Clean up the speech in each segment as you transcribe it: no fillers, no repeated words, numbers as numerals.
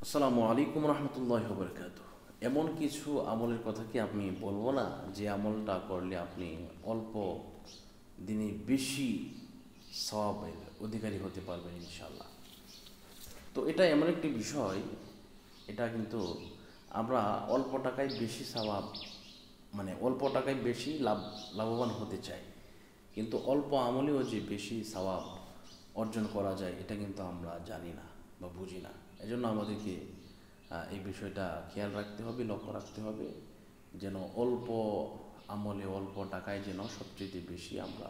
আসসালামু আলাইকুম রহমতুল্লাহি ওয়া বারাকাতুহু। এমন কিছু আমলের কথা কি আমি বলবো না, যে আমলটা করলে আপনি অল্প দিনে বেশি সওয়াবের অধিকারী হতে পারবেন ইনশাআল্লাহ। তো এটা এমন একটি বিষয়, এটা কিন্তু আমরা অল্প টাকায় বেশি সওয়াব, মানে অল্প টাকায় বেশি লাভবান হতে চাই, কিন্তু অল্প আমলেও যে বেশি সওয়াব অর্জন করা যায় এটা কিন্তু আমরা জানি না বা বুঝি না। এজন্য আমাদেরকে এই বিষয়টা খেয়াল রাখতে হবে, লক্ষ্য রাখতে হবে, যেন অল্প আমলে অল্প টাকায় যেন সবচেয়ে বেশি আমরা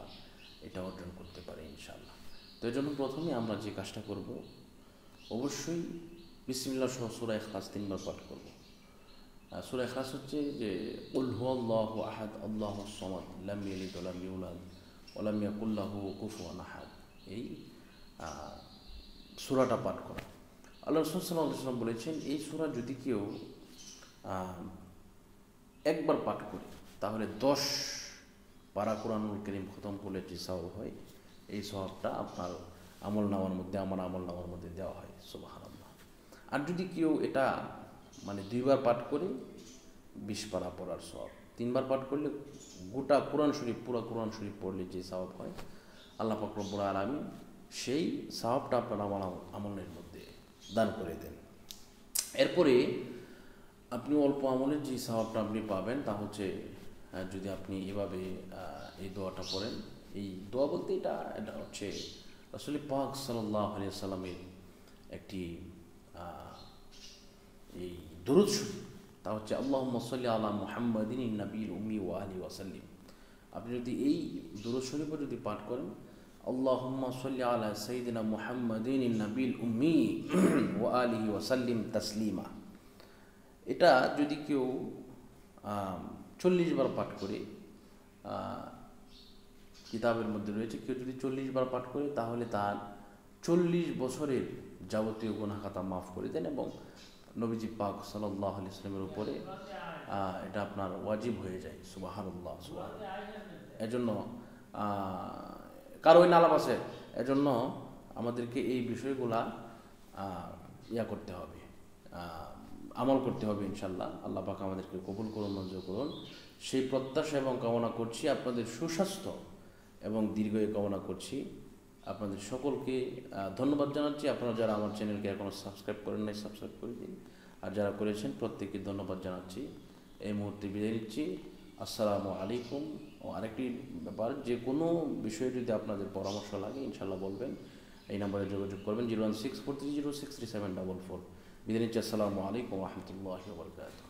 এটা অর্জন করতে পারি ইনশাআল্লাহ। তো এই জন্য প্রথমে আমরা যে কাজটা করব, অবশ্যই বিসমিল্লাহ সহ সূরা ইখলাস 3 বার পাঠ করব। সূরা ইখলাস হচ্ছে যে কুল হুয়াল্লাহু আহাদ আল্লাহুস সামাদ লাম ইয়ালিদ ওয়া লাম ইউলাদ ওয়া লাম ইয়াকুল লাহু কুফুয়ান আহাদ, এই সূরাটা পাঠ করা। আল্লাহ রাসূল সাল্লাল্লাহু আলাইহি ওয়াসাল্লাম বলেছেন, এই সূরা যদি কেউ একবার পাঠ করে তাহলে 10 পারা কোরআনুল কারীম খতম করলে যে সওয়াব হয়, এই সওয়াবটা আপনার আমল নামার মধ্যে, আমার আমল নামার মধ্যে দেওয়া হয়। সুবহানাল্লাহ। আর যদি কেউ এটা মানে 2 বার পাঠ করে 20 পারা পড়ার সওয়াব, 3 বার পাঠ করলে গোটা কোরআন শরীফ, পুরা কোরআন শরীফ পড়লে যে সওয়াব হয়, আল্লাহ পাক রব্বুল আলামিন সেই সওয়াবটা আপনার আমলের মধ্যে দান করে দেন। এরপরে আপনি অল্প আমলের যে সওয়াবটা আপনি পাবেন তা হচ্ছে, যদি আপনি এভাবে এই দোয়াটা পড়েন। এই দোয়া বলতে এটা হচ্ছে রাসূল পাক সাল্লাল্লাহু আলাইহি সাল্লামের একটি এই দুরূদ শরীফ, তা হচ্ছে আল্লাহুম্মা সাল্লি আলা মুহাম্মাদিন নবীল উম্মি ওয়া আলিহি ওয়া সাল্লিম। আপনি যদি এই দুরূদ শরীফও যদি পাঠ করেন, আল্লাহুম্মা সাল্লি আলা সাইয়্যিদিনা মুহাম্মাদিন নবীল উম্মি ওয়া আলিহি ওয়া সাল্লিম তাসলিমা, এটা যদি কেউ 40 বার পাঠ করে, কিতাবের মধ্যে রয়েছে, কেউ যদি 40 বার পাঠ করে তাহলে তার 40 বছরের যাবতীয় গুনাহ খাতা মাফ করে দেন, এবং নবীজি পাক সাল্লাল্লাহু আলাইহি ওয়াসাল্লামের উপরে এটা আপনার ওয়াজিব হয়ে যায়। সুবহানাল্লাহ, সুবহানাল্লাহ। এজন্য কারো ওই নালাপ আছে, এজন্য আমাদেরকে এই বিষয়গুলা করতে হবে, আমল করতে হবে ইনশাল্লাহ। আল্লাহ পাক আমাদেরকে কবুল করুন, মঞ্জুর করুন, সেই প্রত্যাশা এবং কামনা করছি। আপনাদের সুস্বাস্থ্য এবং দীর্ঘায়ু কামনা করছি। আপনাদের সকলকে ধন্যবাদ জানাচ্ছি। আপনারা যারা আমার চ্যানেলকে এখনও সাবস্ক্রাইব করেন নাই, সাবস্ক্রাইব করে দিন, আর যারা করেছেন প্রত্যেককে ধন্যবাদ জানাচ্ছি। এই মুহূর্তে বিদায় নিচ্ছি। আসসালামু আলাইকুম। ও আরেকটি ব্যাপার, যে কোনো বিষয়ে যদি আপনাদের পরামর্শ লাগে ইনশাল্লাহ বলবেন, এই নাম্বারে যোগাযোগ করবেন 01643063744। বিদায় নিচ্ছি। আসসালামু আলাইকুম ওয়া রাহমাতুল্লাহি ওয়া বারাকাতুহু।